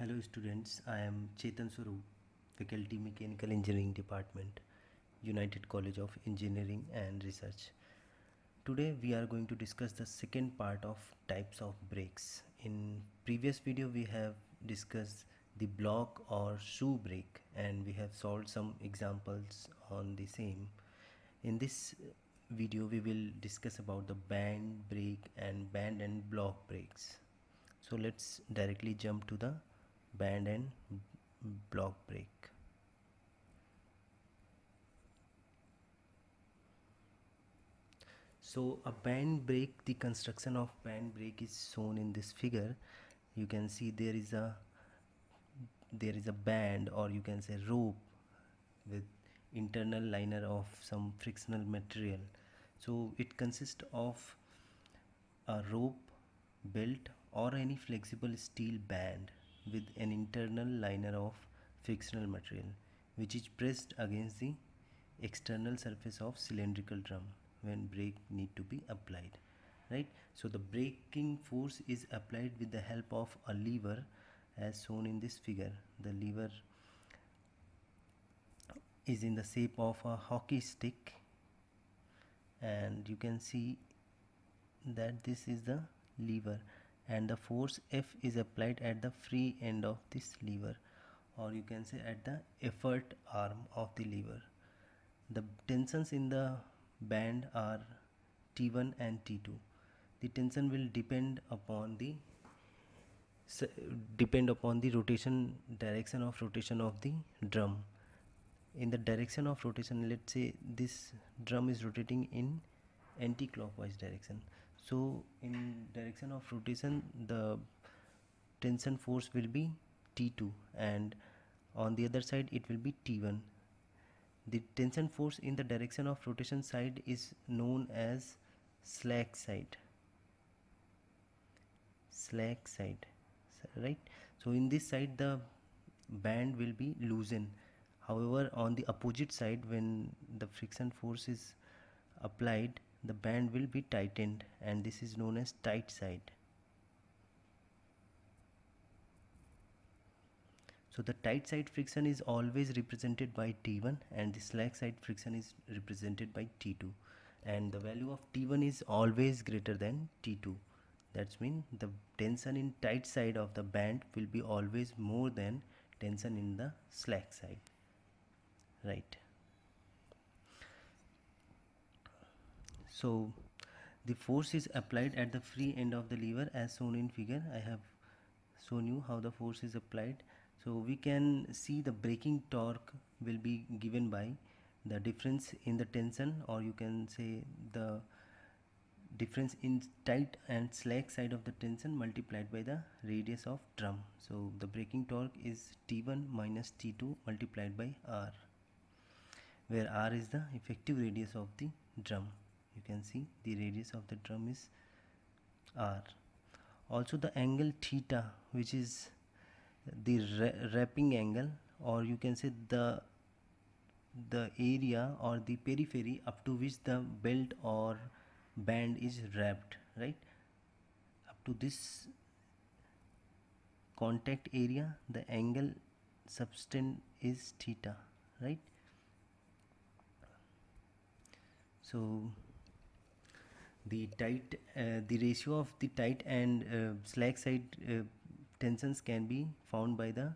Hello students, I am Chetan Swaroop, Faculty Mechanical Engineering Department, United College of Engineering and Research. Today we are going to discuss the second part of types of brakes. In previous video we have discussed the block or shoe brake and we have solved some examples on the same. In this video we will discuss about the band brake and band and block brakes. So let's directly jump to the band and block brake. So a band brake, the construction of band brake is shown in this figure. You can see there is a band, or you can say rope, with internal liner of some frictional material. So it consists of a rope, belt, or any flexible steel band with an internal liner of frictional material which is pressed against the external surface of cylindrical drum when brake need to be applied, right? So the braking force is applied with the help of a lever as shown in this figure. The lever is in the shape of a hockey stick and you can see that this is the lever and the force F is applied at the free end of this lever, or you can say at the effort arm of the lever. The tensions in the band are T1 and T2. The tension will depend upon the rotation direction of rotation of the drum. In the direction of rotation, let's say this drum is rotating in anti-clockwise direction. So in direction of rotation the tension force will be T2 and on the other side it will be T1. The tension force in the direction of rotation side is known as slack side, right? So in this side the band will be loosened. However, on the opposite side, when the friction force is applied, the band will be tightened and this is known as tight side. So the tight side friction is always represented by T1 and the slack side friction is represented by T2, and the value of T1 is always greater than T2. That means the tension in tight side of the band will be always more than tension in the slack side, right? So the force is applied at the free end of the lever as shown in figure. I have shown you how the force is applied. So we can see the braking torque will be given by the difference in the tension, or you can say the difference in tight and slack side of the tension multiplied by the radius of drum. So the braking torque is T1 minus T2 multiplied by R, where R is the effective radius of the drum. You can see the radius of the drum is R. Also the angle theta, which is the wrapping angle, or you can say the area or the periphery up to which the belt or band is wrapped, right? Up to this contact area the angle subtend is theta, right? So the ratio of the tight and slack side tensions can be found by the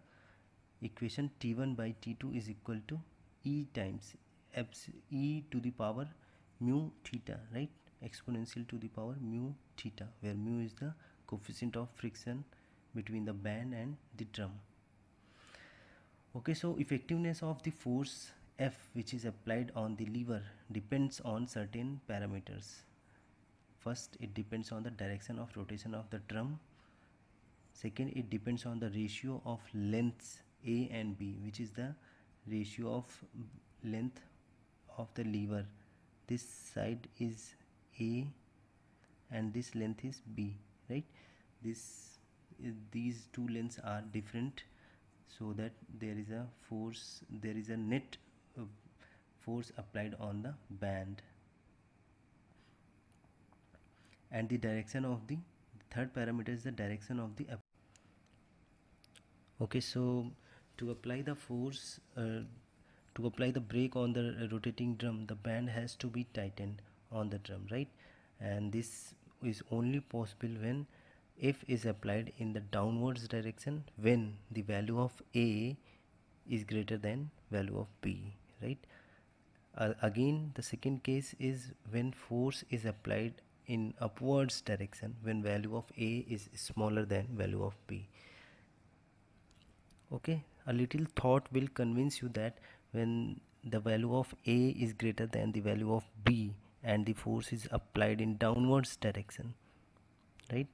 equation T1 by T2 is equal to E times E to the power mu theta, right? Exponential to the power mu theta, where mu is the coefficient of friction between the band and the drum. Okay, so effectiveness of the force F which is applied on the lever depends on certain parameters. First, it depends on the direction of rotation of the drum. Second, it depends on the ratio of lengths A and B, which is the ratio of length of the lever. This side is A and this length is B, right? These two lengths are different, so that there is a net force applied on the band. And the direction of the third parameter is the direction of the Okay, so to apply the force, to apply the brake on the rotating drum, the band has to be tightened on the drum, right? And this is only possible when F is applied in the downwards direction when the value of A is greater than value of B, right? Again, the second case is when force is applied in upwards direction when value of A is smaller than value of B. Okay, a little thought will convince you that when the value of A is greater than the value of B and the force is applied in downwards direction, right?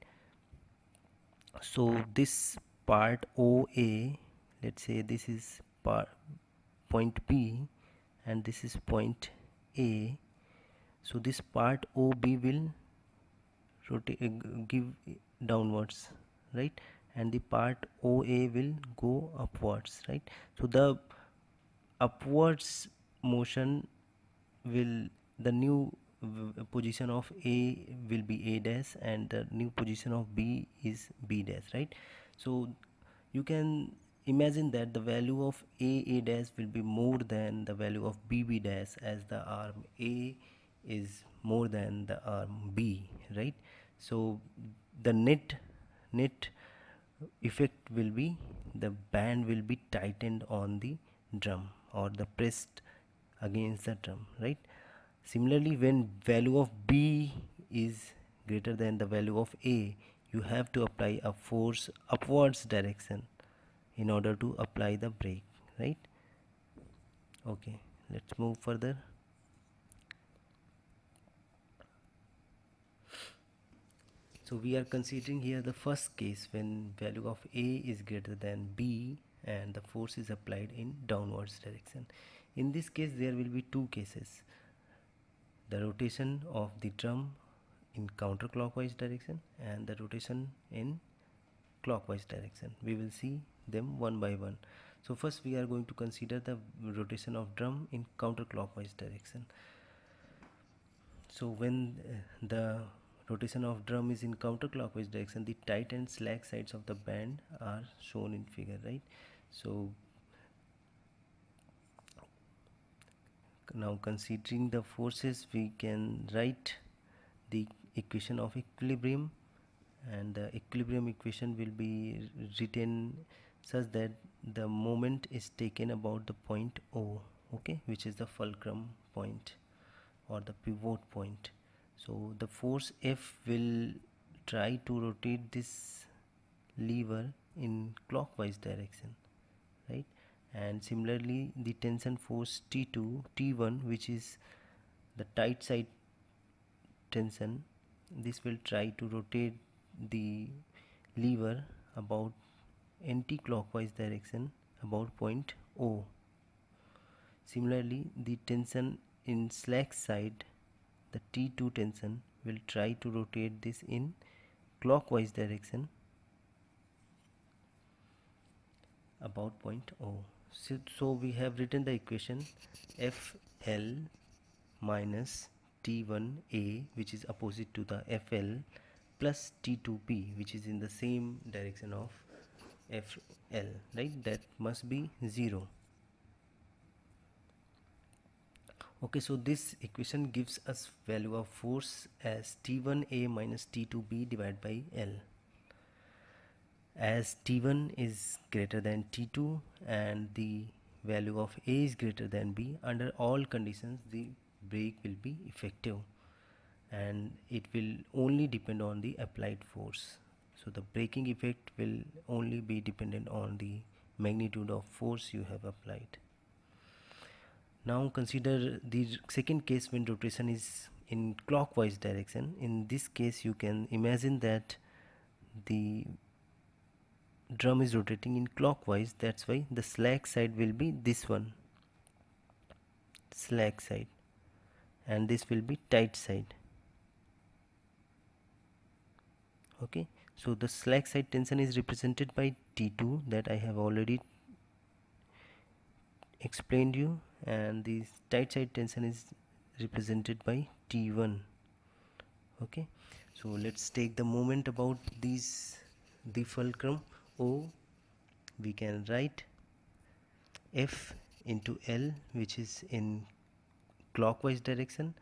So this part OA, let's say this is part point B and this is point A. So this part OB will rotate, give downwards, right? And the part OA will go upwards, right? So the upwards motion will, the new position of A will be A dash and the new position of B is B dash, right? So you can imagine that the value of A dash will be more than the value of B dash as the arm A is more than the arm B, right? So the net effect will be the band will be tightened on the drum or the pressed against the drum, right? Similarly, when value of B is greater than the value of A, you have to apply a force upwards direction in order to apply the brake, right? Okay, let's move further. So we are considering here the first case when value of A is greater than B and the force is applied in downwards direction. In this case there will be two cases: the rotation of the drum in counterclockwise direction and the rotation in clockwise direction. We will see them one by one. So first we are going to consider the rotation of drum in counterclockwise direction. So when the rotation of drum is in counterclockwise direction, the tight and slack sides of the band are shown in figure, right? So now considering the forces, we can write the equation of equilibrium, and the equilibrium equation will be written such that the moment is taken about the point O, okay, which is the fulcrum point or the pivot point. So the force F will try to rotate this lever in clockwise direction, right? And similarly the tension force T2 T1, which is the tight side tension, this will try to rotate the lever about anti-clockwise direction about point O. Similarly the tension in slack side, the T2 tension, will try to rotate this in clockwise direction about point O. So we have written the equation FL minus T1A, which is opposite to the FL, plus T2B, which is in the same direction of FL, right? That must be 0. Okay, so this equation gives us value of force as T1A minus T2B divided by L. As T1 is greater than T2 and the value of A is greater than B, under all conditions the brake will be effective and it will only depend on the applied force. So the braking effect will only be dependent on the magnitude of force you have applied. Now consider the second case when rotation is in clockwise direction. In this case you can imagine that the drum is rotating in clockwise, that's why the slack side will be this one, slack side, and this will be tight side. Okay, so the slack side tension is represented by T2 that I have already explained you, and the tight side tension is represented by T1. Okay, so let's take the moment about these, the fulcrum O we can write F into L, which is in clockwise direction,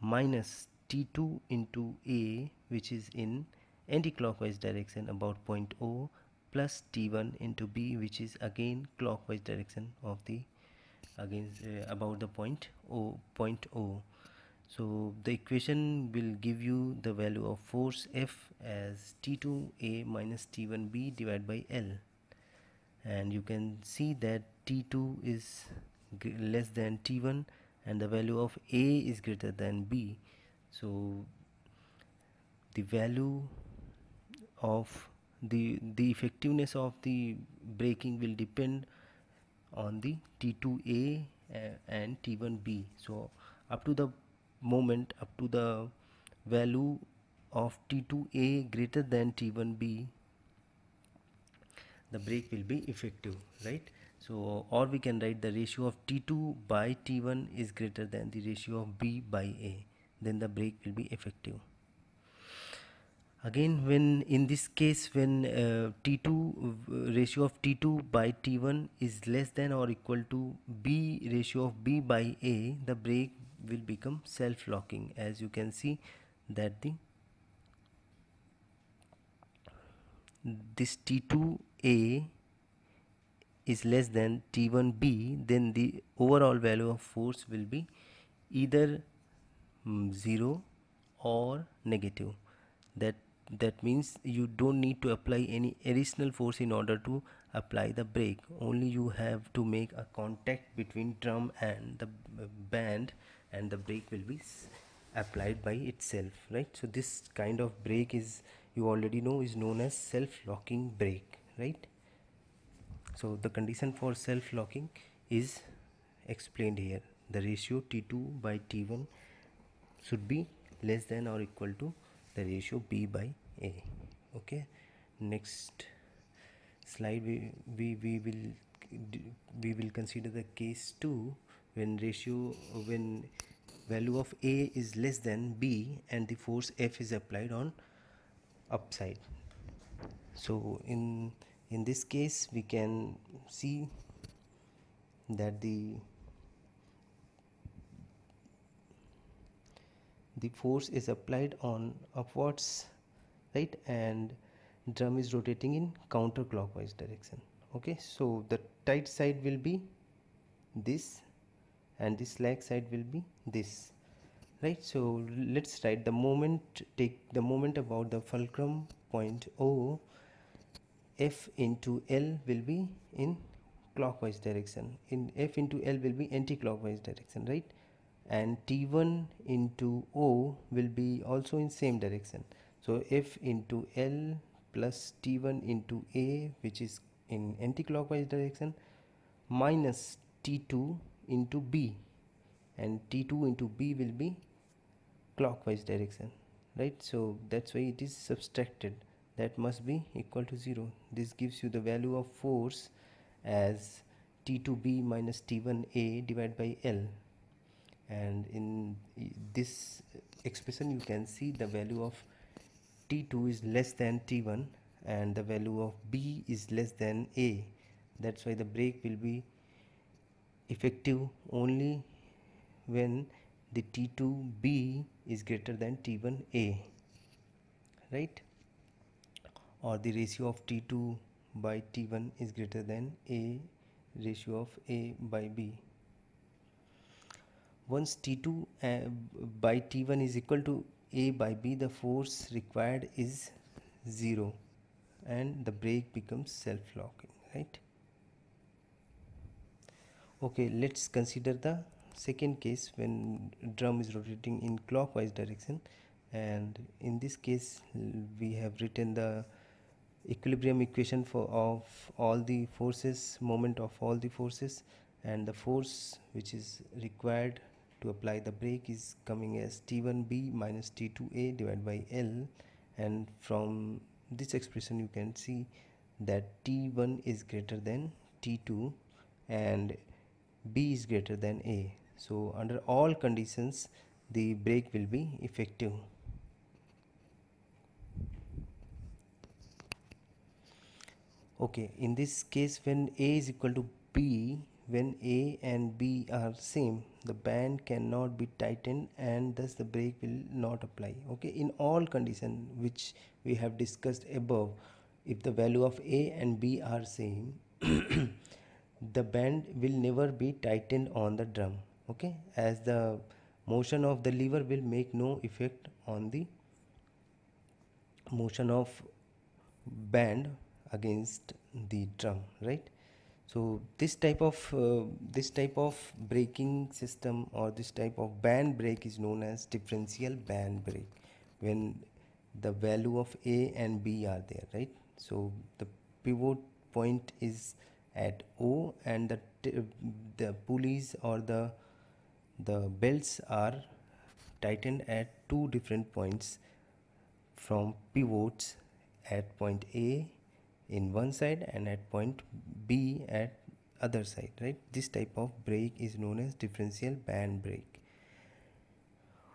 minus T2 into A, which is in anti-clockwise direction about point O, plus T1 into B, which is again clockwise direction of the about the point O. So the equation will give you the value of force F as T2A minus T1B divided by L, and you can see that T2 is less than T1 and the value of A is greater than B. So the value of the effectiveness of the braking will depend on the T2A and T1B. So up to the value of T2A greater than T1B, the brake will be effective, right? So or we can write the ratio of T2 by T1 is greater than the ratio of B by A, then the brake will be effective. Again, when in this case, when ratio of T2 by T1 is less than or equal to B ratio of B by A, the brake will become self-locking. As you can see that this T2A is less than T1B, then the overall value of force will be either 0 or negative. That means you don't need to apply any additional force in order to apply the brake. Only you have to make a contact between drum and the band, and the brake will be applied by itself, right? So this kind of brake is, you already know, is known as self-locking brake, right? So the condition for self-locking is explained here. The ratio T2 by T1 should be less than or equal to the ratio B by A. Okay, next slide we will consider the case 2, when value of A is less than B and the force F is applied on upside. So in this case we can see that the force is applied on upwards, right, and drum is rotating in counterclockwise direction. Okay, so the tight side will be this and the slack side will be this, right? So let's write the moment, take the moment about the fulcrum point O. F into L will be in clockwise direction, in F into L will be anti-clockwise direction, right? And T1 into O will be also in same direction. So F into L plus T1 into A, which is in anti-clockwise direction, minus T2 into B, and T2 into B will be clockwise direction, right? So that's why it is subtracted, that must be equal to 0. This gives you the value of force as T2B minus T1A divided by L, and in this expression you can see the value of T2 is less than T1 and the value of B is less than A. That's why the brake will be effective only when the T2B is greater than T1A, right? Or the ratio of T2 by T1 is greater than A ratio of A by B. Once T2 by T1 is equal to A by B, the force required is 0 and the brake becomes self-locking, right? Okay, let's consider the second case when drum is rotating in clockwise direction, and in this case we have written the equilibrium equation of all the forces, moment of all the forces, and the force which is required to apply the brake is coming as T1B minus T2A divided by L, and from this expression you can see that T1 is greater than T2 and B is greater than A. So under all conditions the brake will be effective. Okay, in this case, when A is equal to B, when A and B are same, the band cannot be tightened and thus the brake will not apply. Okay, in all conditions which we have discussed above, if the value of A and B are same, the band will never be tightened on the drum. Okay, as the motion of the lever will make no effect on the motion of band against the drum, right? So this type of braking system or this type of band brake is known as differential band brake, when the value of A and B are there, right? So the pivot point is at O and the pulleys or the belts are tightened at two different points from pivots at point A in one side and at point B at other side, right? This type of brake is known as differential band brake.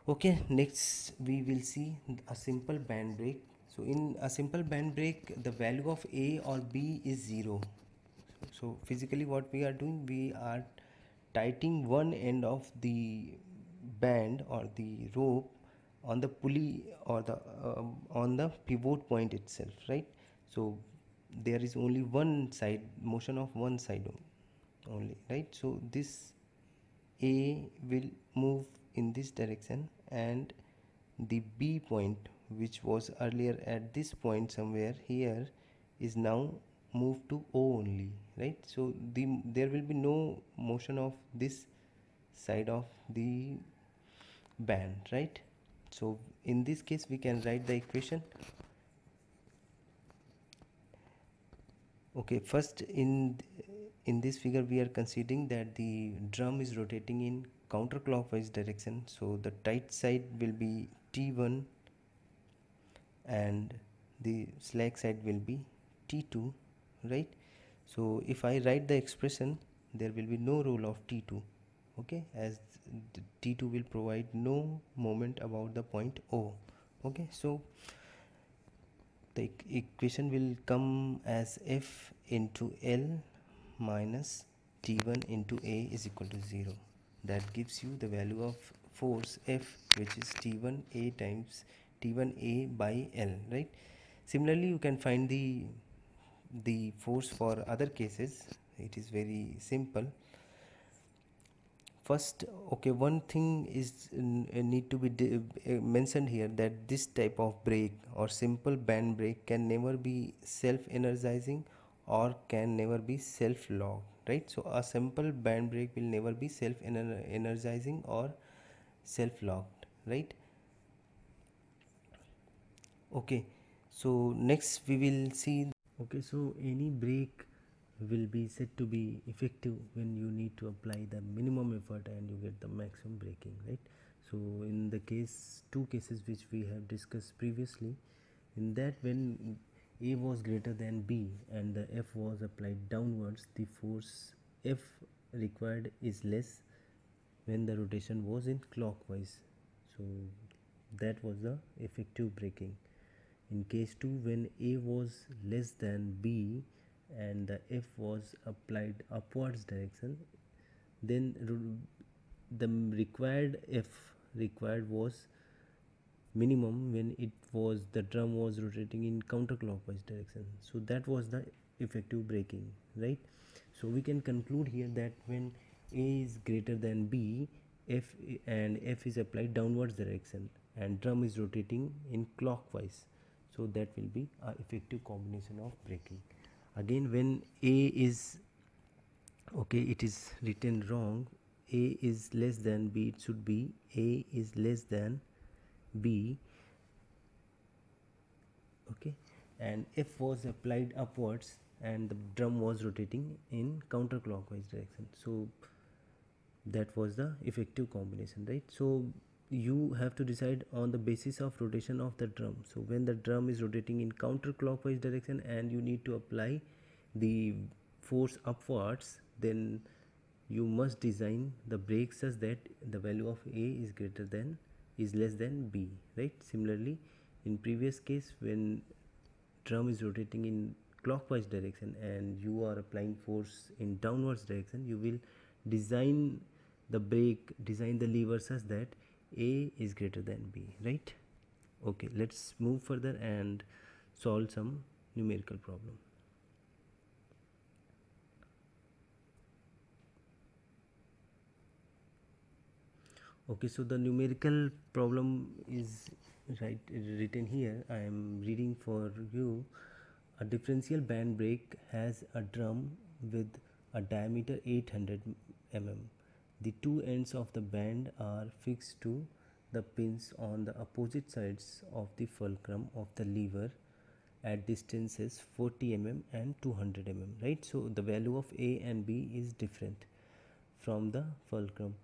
Okay, next we will see a simple band brake. So in a simple band brake, the value of A or B is 0. So physically what we are doing, we are tightening one end of the band or the rope on the pulley or the on the pivot point itself, right? So there is only one side motion of one side only, right? So this A will move in this direction and the B point, which was earlier at this point somewhere here, is now moved to O only, right? So there will be no motion of this side of the band, right? So in this case we can write the equation. Okay, first in this figure we are considering that the drum is rotating in counterclockwise direction, so the tight side will be T1 and the slack side will be T2, right? So if I write the expression, there will be no role of T2, okay, as T2 will provide no moment about the point O. Okay, so the equation will come as F into L minus T1 into A is equal to 0. That gives you the value of force F, which is T1A times T1A by L, right? Similarly, you can find the force for other cases. It is very simple. First, okay, one thing is need to be mentioned here, that this type of brake or simple band brake can never be self-energizing or can never be self-locked, right? So a simple band brake will never be self-energizing or self-locked, right? Okay, so next we will see. Okay, so any brake will be said to be effective when you need to apply the minimum effort and you get the maximum braking, right? So in the two cases which we have discussed previously, in that when A was greater than B and the F was applied downwards, the force F required is less when the rotation was in clockwise. So that was the effective braking. In case 2, when A was less than B and the F was applied upwards direction, then the required F required was minimum when the drum was rotating in counterclockwise direction. So that was the effective braking, right? So we can conclude here that when A is greater than B, F is applied downwards direction and drum is rotating in clockwise, so that will be a effective combination of braking. Again, when A is, okay, it is written wrong, A is less than B, it should be A is less than B, okay, and F was applied upwards and the drum was rotating in counterclockwise direction, so that was the effective combination, right? So you have to decide on the basis of rotation of the drum. So when the drum is rotating in counterclockwise direction and you need to apply the force upwards, then you must design the brake such that the value of A is less than B, right? Similarly, in previous case, when drum is rotating in clockwise direction and you are applying force in downwards direction, you will design the brake, design the lever such that A is greater than B, right? Okay, let's move further and solve some numerical problem. Okay, so the numerical problem is written here. I am reading for you. A differential band brake has a drum with a diameter 800 mm. The two ends of the band are fixed to the pins on the opposite sides of the fulcrum of the lever at distances 40 mm and 200 mm, right? So the value of A and B is different from the fulcrum.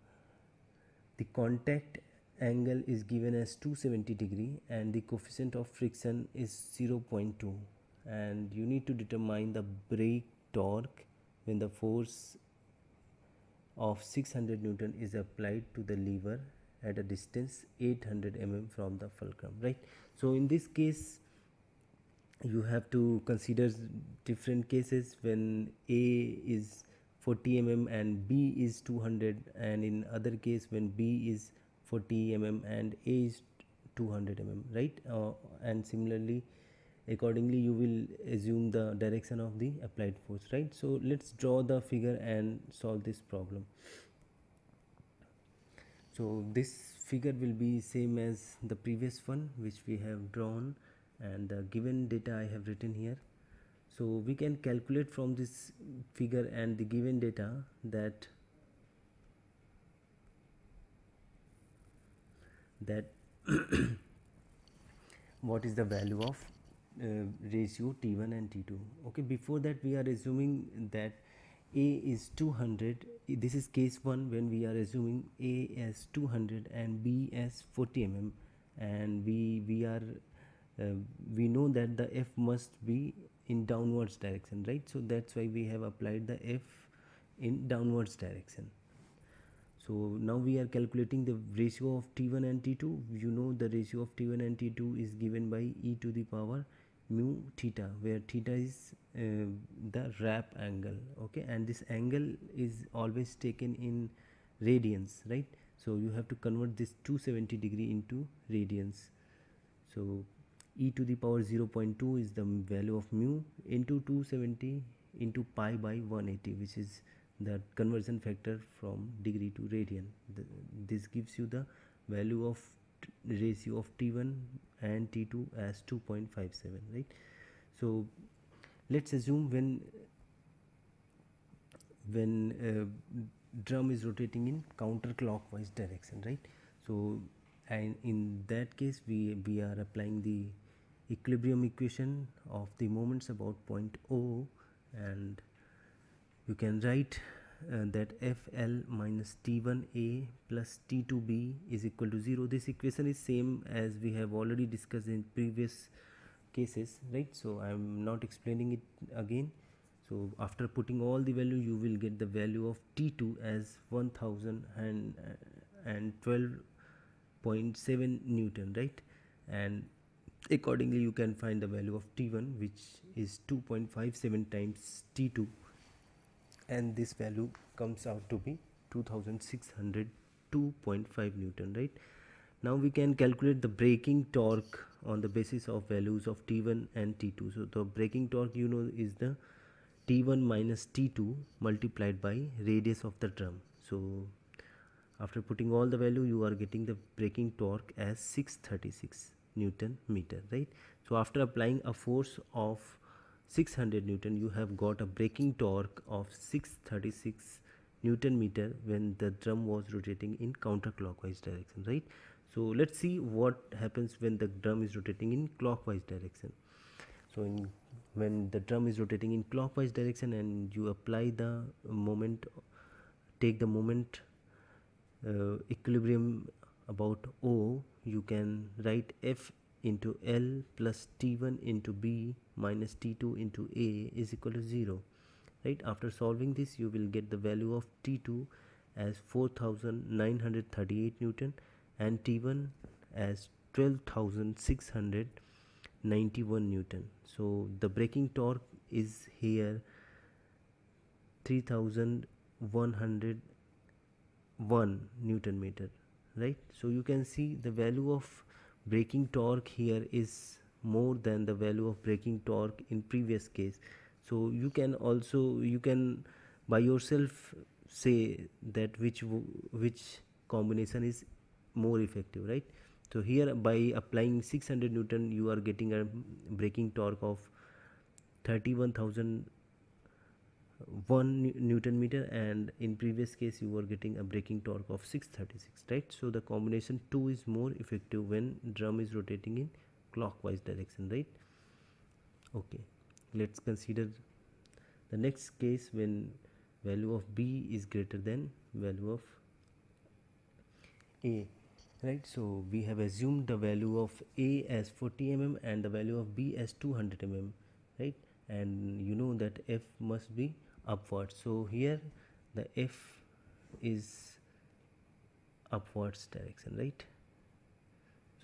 The contact angle is given as 270 degree and the coefficient of friction is 0.2, and you need to determine the brake torque when the force of 600 Newton is applied to the lever at a distance 800 mm from the fulcrum, right? So in this case you have to consider different cases when A is 40 mm and B is 200, and in other case when B is 40 mm and A is 200 mm, right? And similarly accordingly you will assume the direction of the applied force, right? So let's draw the figure and solve this problem. So this figure will be same as the previous one which we have drawn, and the given data I have written here. So we can calculate from this figure and the given data that what is the value of ratio T1 and T2. Okay, before that we are assuming that A is 200. This is case 1 when we are assuming A as 200 and B as 40 mm, and we know that the F must be in downwards direction, right? So that's why we have applied the F in downwards direction. So now we are calculating the ratio of T1 and T2. You know the ratio of T1 and T2 is given by e to the power mu theta, where theta is the wrap angle, okay, and this angle is always taken in radians, right? So you have to convert this 270 degree into radians. So e to the power 0.2 is the value of mu into 270 into pi by 180, which is the conversion factor from degree to radian. This gives you the value of ratio of T1 and T2 as 2.57, right? So let's assume when drum is rotating in counterclockwise direction, right? So and in that case we are applying the equilibrium equation of the moments about point O, and you can write that FL minus T1A plus T2B is equal to 0. This equation is same as we have already discussed in previous cases, right? So I am not explaining it again. So after putting all the value, you will get the value of T2 as 1012.7 Newton, right? And accordingly you can find the value of T1, which is 2.57 times T2, and this value comes out to be 2602.5 Newton, right? Now we can calculate the braking torque on the basis of values of T1 and T2. So the braking torque, you know, is the T1 minus T2 multiplied by radius of the drum. So after putting all the value, you are getting the braking torque as 636 Newton meter, right? So after applying a force of 600 Newton, you have got a braking torque of 636 Newton meter when the drum was rotating in counterclockwise direction, right? So let's see what happens when the drum is rotating in clockwise direction. So when the drum is rotating in clockwise direction and you apply the moment, take the moment equilibrium about O, you can write F into L plus T1 into B minus T2 into A is equal to 0, right? After solving this, you will get the value of T2 as 4938 Newton and T1 as 12,691 Newton. So the braking torque is here 3101 Newton meter, right? So you can see the value of braking torque here is more than the value of braking torque in previous case. So you can by yourself say that which combination is more effective, right? So here by applying 600 Newton you are getting a braking torque of 31,001 Newton meter, and in previous case you were getting a braking torque of 636, right? So the combination 2 is more effective when drum is rotating in clockwise direction, right? Okay, let's consider the next case when value of B is greater than value of A, right? So we have assumed the value of A as 40 mm and the value of B as 200 mm, right? And you know that F must be upward, so here the F is upwards direction, right?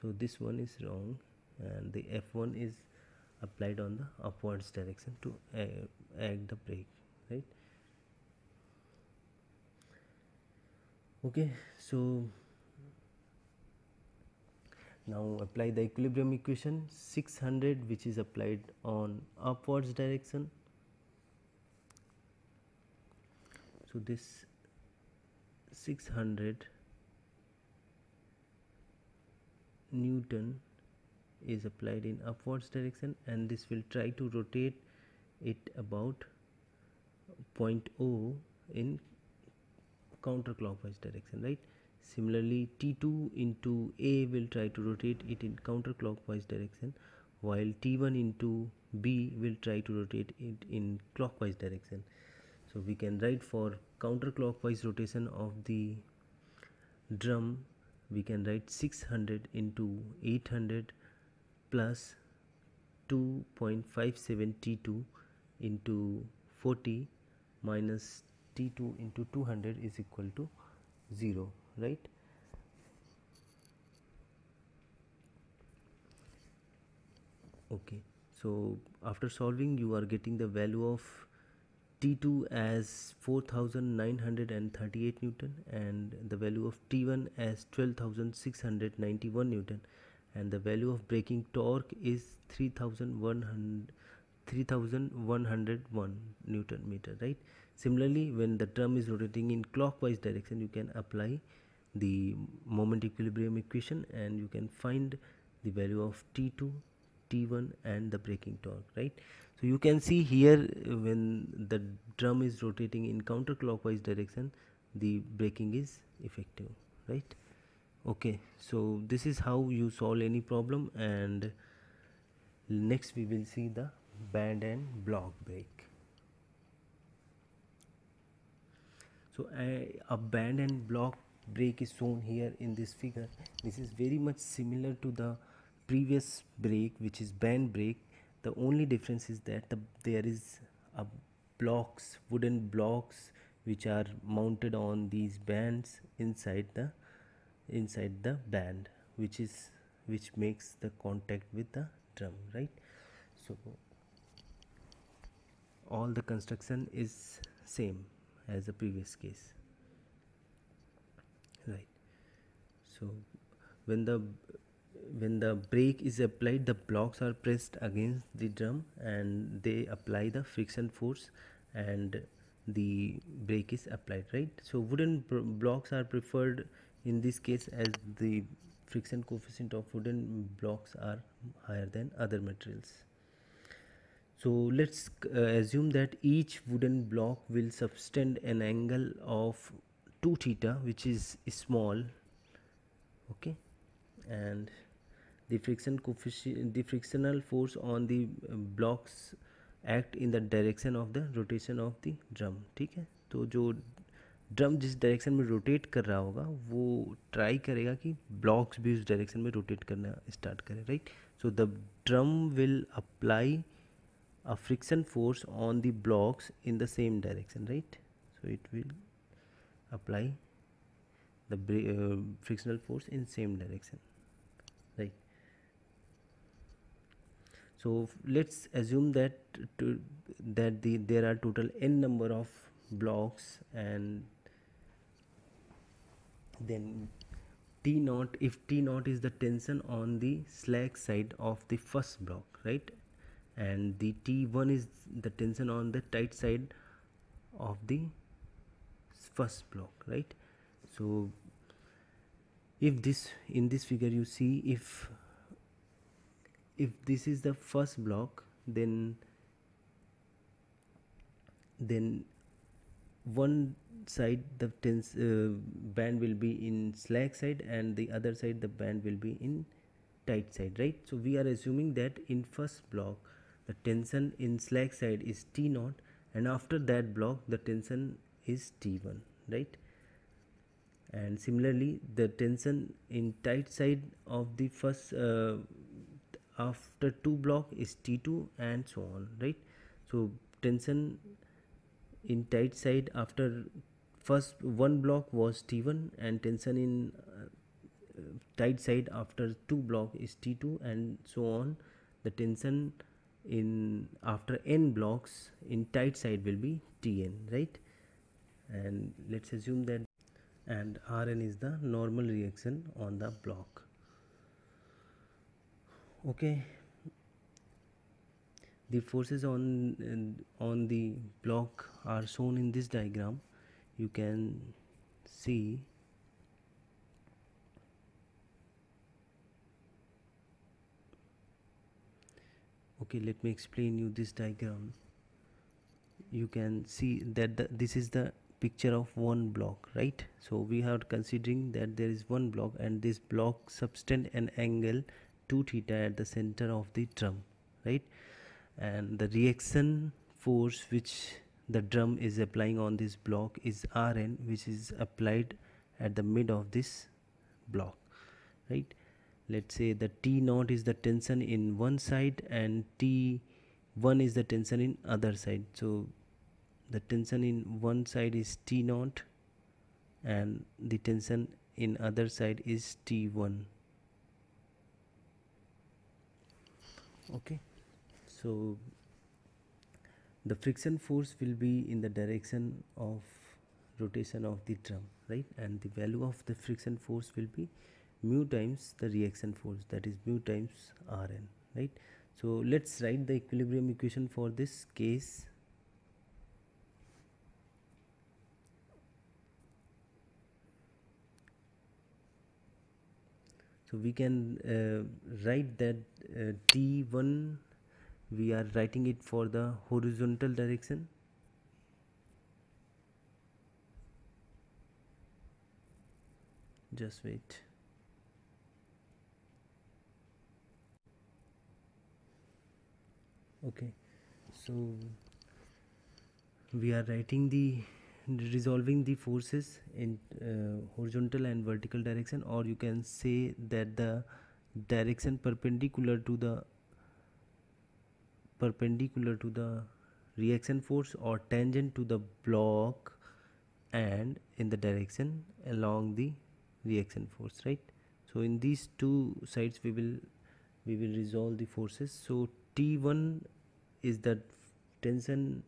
So this one is wrong and the F1 is applied on the upwards direction to act the brake, right? Okay, so now apply the equilibrium equation. 600 which is applied on upwards direction, so this 600 Newton is applied in upwards direction, and this will try to rotate it about point O in counterclockwise direction, right? Similarly, T2 into A will try to rotate it in counterclockwise direction, while T1 into B will try to rotate it in clockwise direction. So we can write for counterclockwise rotation of the drum, we can write 600 into 800 plus 2.57 T2 into 40 minus T2 into 200 is equal to 0, right? Okay, so after solving you are getting the value of T2 as 4938 Newton and the value of T1 as 12,691 Newton, and the value of braking torque is 3101 Newton meter, right? Similarly, when the drum is rotating in clockwise direction, you can apply the moment equilibrium equation and you can find the value of T2, T1 and the braking torque, right? So you can see here when the drum is rotating in counterclockwise direction, the braking is effective, right? Okay, so this is how you solve any problem, and next we will see the band and block brake. So a band and block brake is shown here in this figure. This is very much similar to the previous brake, which is band brake. The only difference is that there is a wooden blocks which are mounted on these bands inside the band, which makes the contact with the drum, right? So all the construction is same as the previous case, right? So when the brake is applied, the blocks are pressed against the drum and they apply the friction force and the brake is applied, right? So wooden blocks are preferred in this case as the friction coefficient of wooden blocks are higher than other materials. So let's assume that each wooden block will subtend an angle of 2 theta, which is small, okay, and the frictional force on the blocks act in the direction of the rotation of the drum, ठीक है? तो जो drum जिस direction में rotate कर रहा होगा वो ट्राई करेगा कि ब्लॉक्स भी उस डायरेक्शन में रोटेट करना स्टार्ट करें, right? So the drum will apply a friction force on the blocks in the same direction, right? So it will apply the frictional force in same direction, right? So let's assume that there are total n number of blocks, and then T naught, if T naught is the tension on the slack side of the first block, right, and the T1 is the tension on the tight side of the first block, right. So if this, in this figure you see, if this is the first block, then one side the band will be in slack side, and the other side the band will be in tight side, right. So we are assuming that in first block the tension in slack side is T naught, and after that block the tension is T1, right. And similarly the tension in tight side of the first after two block is T2, and so on, right. So tension in tight side after first one block was T1, and tension in tight side after two block is T2, and so on. The tension in after n blocks in tight side will be Tn, right. And let's assume that, and Rn is the normal reaction on the block. Okay, the forces on the block are shown in this diagram. You can see, okay, let me explain you this diagram. You can see that this is the picture of one block, right. So we are considering that there is one block, and this block subtend an angle 2 theta at the center of the drum, right. And the reaction force which the drum is applying on this block is Rn, which is applied at the mid of this block, right. Let's say the T naught is the tension in one side, and T1 is the tension in other side. So the tension in one side is T naught, and the tension in other side is T1. Okay, so the friction force will be in the direction of rotation of the drum, right, and the value of the friction force will be mu times the reaction force, that is mu times Rn, right. So let's write the equilibrium equation for this case. So we can write that T1, we are writing it for the horizontal direction, just wait. Okay, so we are writing the resolving the forces in horizontal and vertical direction, or you can say that the direction perpendicular to the reaction force, or tangent to the block, and in the direction along the reaction force, right. So in these two sides we will resolve the forces. So T1 is the tension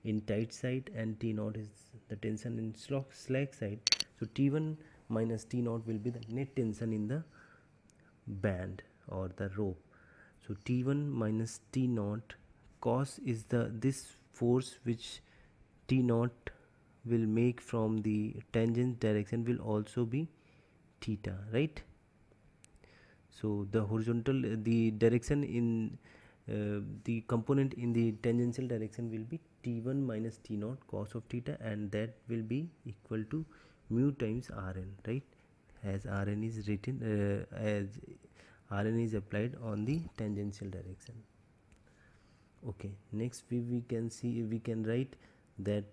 in tight side, and T naught is the tension in slack side. So T1 minus T naught will be the net tension in the band or the rope. So T1 minus T naught cos is this force which T naught will make from the tangent direction will also be theta, right. So the horizontal the direction in the component in the tangential direction will be T1 minus T naught cos of theta, and that will be equal to mu times Rn, right, as Rn is written as Rn is applied on the tangential direction. Okay, next we can see, we can write that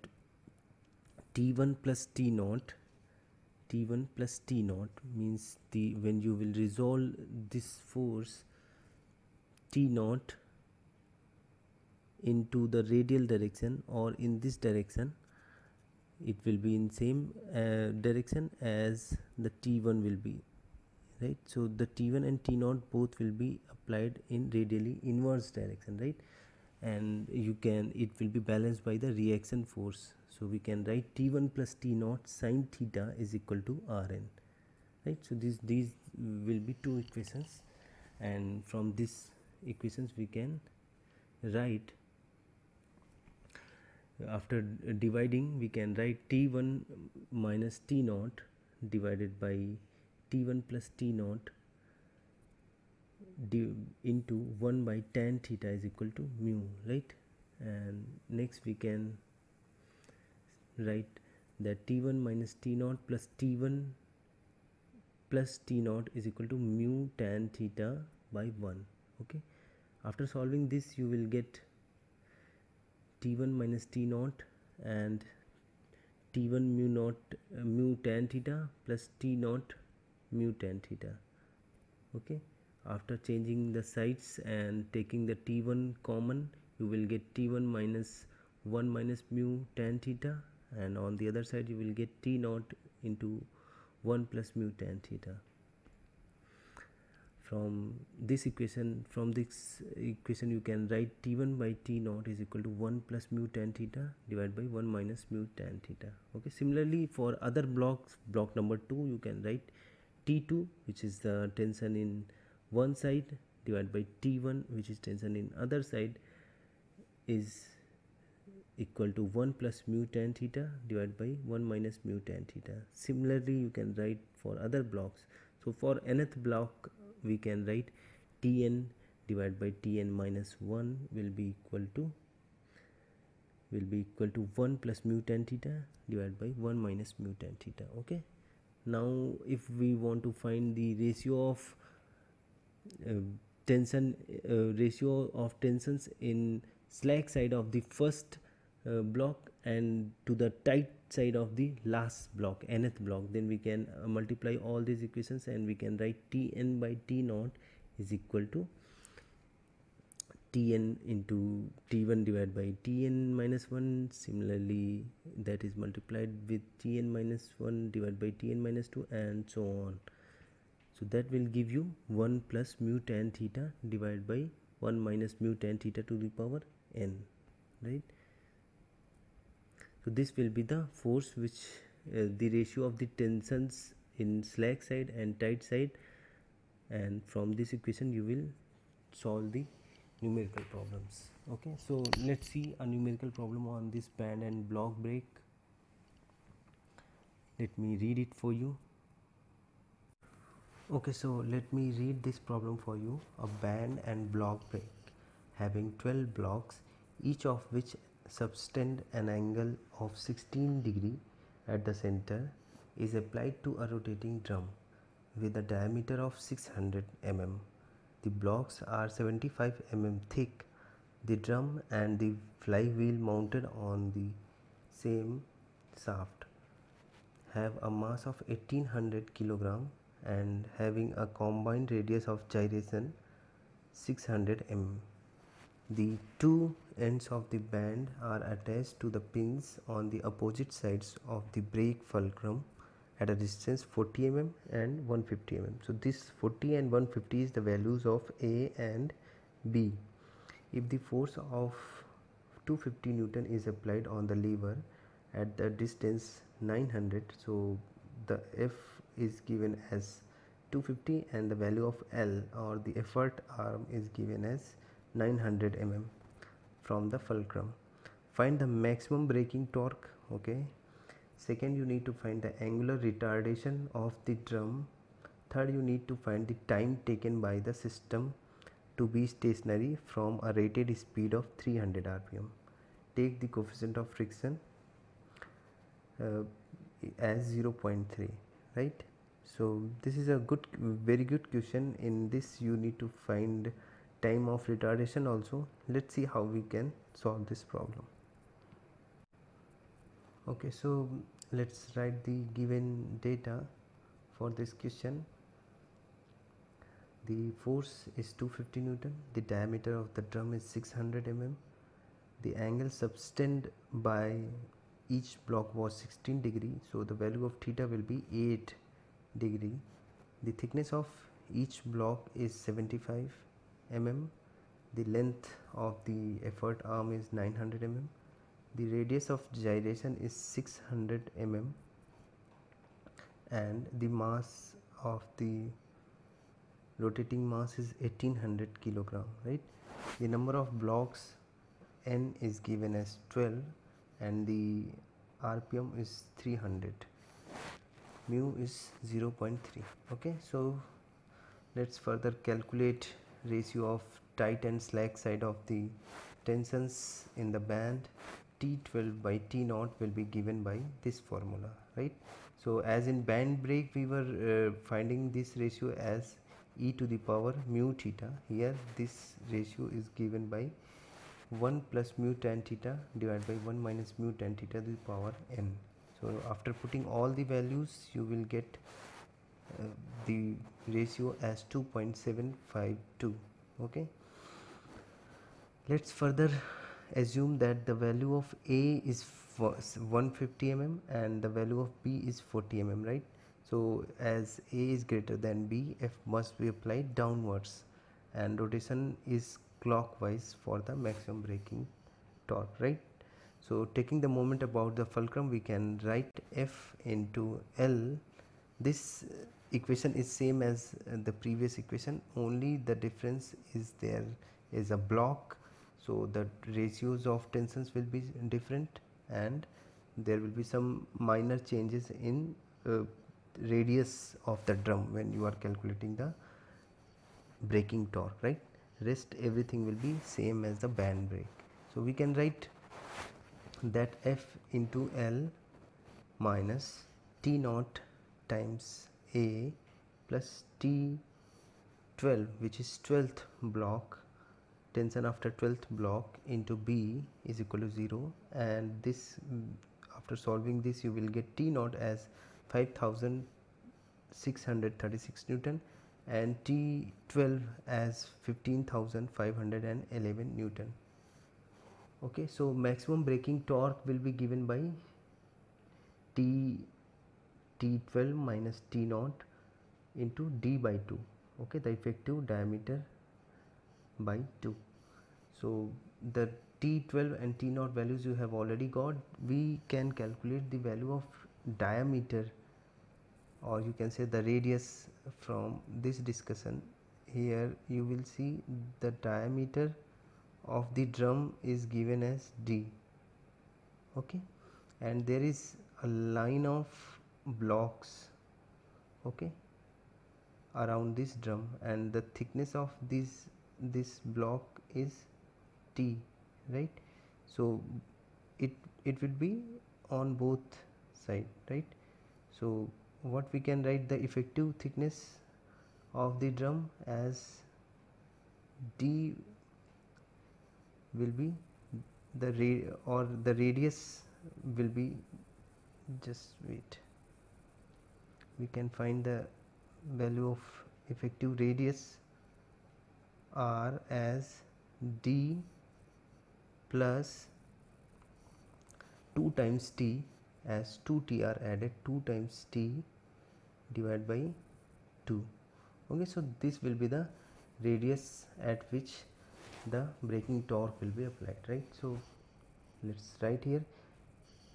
T1 plus T naught means the when you will resolve this force T naught into the radial direction or in this direction, it will be in same direction as the T1 will be right? So the T1 and T0 both will be applied in radially inverse direction, right? And it will be balanced by the reaction force. So we can write T1 plus T0 sine theta is equal to Rn, right? So these will be two equations, and from these equations we can write, after dividing, we can write T1 minus T0 divided by T1 plus T0 into 1 by tan theta is equal to mu, right? And next we can write that T1 minus T0 plus T1 plus T0 is equal to mu tan theta by 1. Okay, after solving this you will get T1 minus T0 and T1 mu tan theta plus T0 mu tan theta. Okay, after changing the sides and taking the T1 common, you will get T1 minus 1 minus mu tan theta, and on the other side you will get T0 into 1 plus mu tan theta. From this equation you can write T1 by T0 is equal to 1 plus mu tan theta divided by 1 minus mu tan theta. Okay, similarly for other blocks, block number 2, you can write T2, which is the tension in one side, divided by T1, which is tension in other side, is equal to 1 plus mu tan theta divided by 1 minus mu tan theta. Similarly you can write for other blocks. So for nth block we can write Tn divided by Tn minus 1 will be equal to 1 plus mu tan theta divided by 1 minus mu tan theta. Okay, now if we want to find the ratio of ratio of tensions in slack side of the first block and to the tight side of the last block, nth block, then we can multiply all these equations and we can write Tn by T0 is equal to Tn into T1 divided by Tn minus 1. Similarly, that is multiplied with Tn minus 1 divided by Tn minus 2, and so on. So that will give you 1 plus mu tan theta divided by 1 minus mu tan theta to the power n, right? So this will be the force which the ratio of the tensions in slack side and tight side, and from this equation you will solve the numerical problems. Okay, so let's see a numerical problem on this band and block brake. Let me read it for you. Okay, so let me read this problem for you. A band and block brake having 12 blocks, each of which subtend an angle of 16 degree at the center, is applied to a rotating drum with a diameter of 600 mm. The blocks are 75 mm thick. The drum and the flywheel mounted on the same shaft have a mass of 1800 kg and having a combined radius of gyration 600 mm. The two ends of the band are attached to the pins on the opposite sides of the brake fulcrum at a distance 40 mm and 150 mm. So this 40 and 150 is the values of A and B. If the force of 250 Newton is applied on the lever at the distance 900, so the F is given as 250 and the value of L or the effort arm is given as 900 mm from the fulcrum. Find the maximum braking torque. Okay, second you need to find the angular retardation of the drum. Third, you need to find the time taken by the system to be stationary from a rated speed of 300 rpm. Take the coefficient of friction as 0.3, right? So this is a very good question. In this you need to find time of retardation also. Let's see how we can solve this problem. Okay, so let's write the given data for this question. The force is 250 Newton, the diameter of the drum is 600 mm, the angle subtended by each block was 16 degree, so the value of theta will be 8 degree, The thickness of each block is 75 mm. The length of the effort arm is 900 mm. The radius of gyration is 600 mm, and the mass of the rotating mass is 1800 kilogram, right? The number of blocks n is given as 12 and the rpm is 300. Mu is 0.3. okay, so let's further calculate ratio of tight and slack side of the tensions in the band. T12 by T naught will be given by this formula, right? So as in band break we were finding this ratio as e to the power mu theta. Here this ratio is given by 1 plus mu tan theta divided by 1 minus mu tan theta to the power n. So after putting all the values you will get the ratio as 2.752. okay, let's further assume that the value of A is 150 mm and the value of B is 40 mm, right? So as A is greater than B, F must be applied downwards and rotation is clockwise for the maximum braking torque, right? So taking the moment about the fulcrum, we can write F into L. This equation is same as the previous equation, only the difference is there is a block, so the ratios of tensions will be different and there will be some minor changes in radius of the drum when you are calculating the braking torque, right? Rest everything will be same as the band brake. So we can write that F into L minus T naught times A plus T12, which is 12th block, tension after 12th block, into B is equal to 0, and this after solving this you will get T naught as 5636 Newton and T12 as 15511 Newton. Okay, so maximum braking torque will be given by T12 minus T naught into D by 2, okay, the effective diameter by 2. So the T12 and T naught values you have already got. We can calculate the value of diameter, or you can say the radius, from this discussion. Here you will see the diameter of the drum is given as D, okay, and there is a line of blocks, okay, around this drum, and the thickness of this block is T, right? So it will be on both side, right? So what we can write, the effective thickness of the drum as D will be the the radius will be, just wait, we can find the value of effective radius R as D plus 2 times T, as 2T are added, 2 times T divided by 2. Okay, so this will be the radius at which the braking torque will be applied, right? So let's write here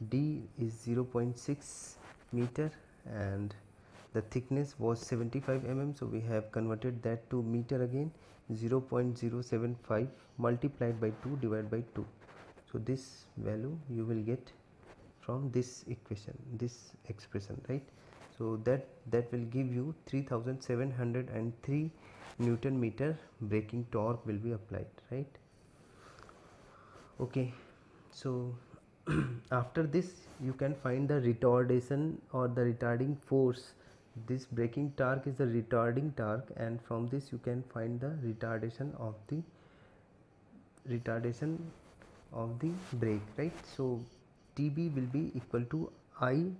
D is 0.6 meter and the thickness was 75 mm, so we have converted that to meter again. 0.075 multiplied by 2 divided by 2, so this value you will get from this equation, this expression, right? So that will give you 3703 Newton meter braking torque will be applied, right? Okay, so after this you can find the retardation or the retarding force. This braking torque is the retarding torque, and from this you can find the retardation of the brake, right? So TB will be equal to I,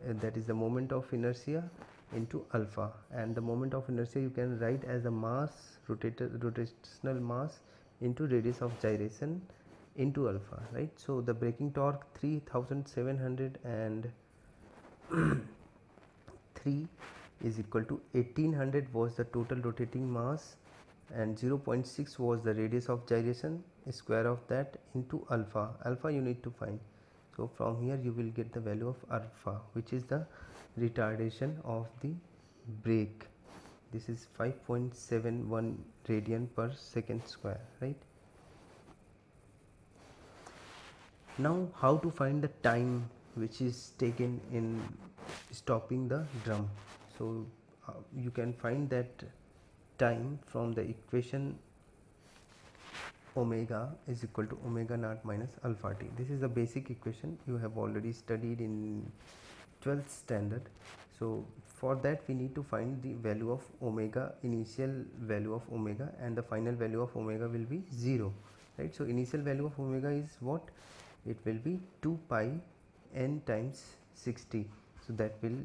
that is the moment of inertia, into alpha, and the moment of inertia you can write as the mass, rotational mass, into radius of gyration into alpha, right? So the braking torque 3703 is equal to 1800 was the total rotating mass and 0.6 was the radius of gyration, square of that into alpha. Alpha you need to find. So from here you will get the value of alpha, which is the retardation of the brake. This is 5.71 radian per second square, right? Now how to find the time which is taken in stopping the drum. So you can find that time from the equation omega is equal to omega naught minus alpha t. This is the basic equation you have already studied in 12th standard. So for that we need to find the value of omega, initial value of omega, and the final value of omega will be 0, right? So initial value of omega is what? It will be 2 pi n times 60. So that will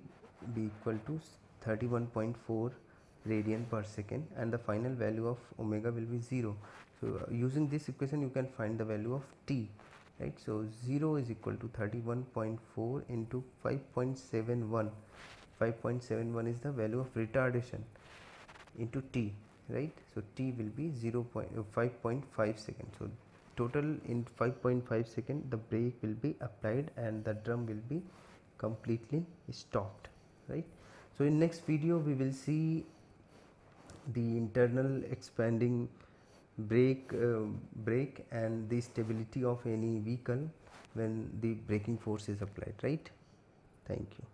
be equal to 31.4 radian per second, and the final value of omega will be 0. So using this equation you can find the value of t, right? So 0 is equal to 31.4 into 5.71. 5.71 is the value of retardation into t, right? So t will be 5.5 seconds. So total in 5.5 seconds the brake will be applied and the drum will be completely stopped, right? So in next video we will see the internal expanding brake and the stability of any vehicle when the braking force is applied, right? Thank you.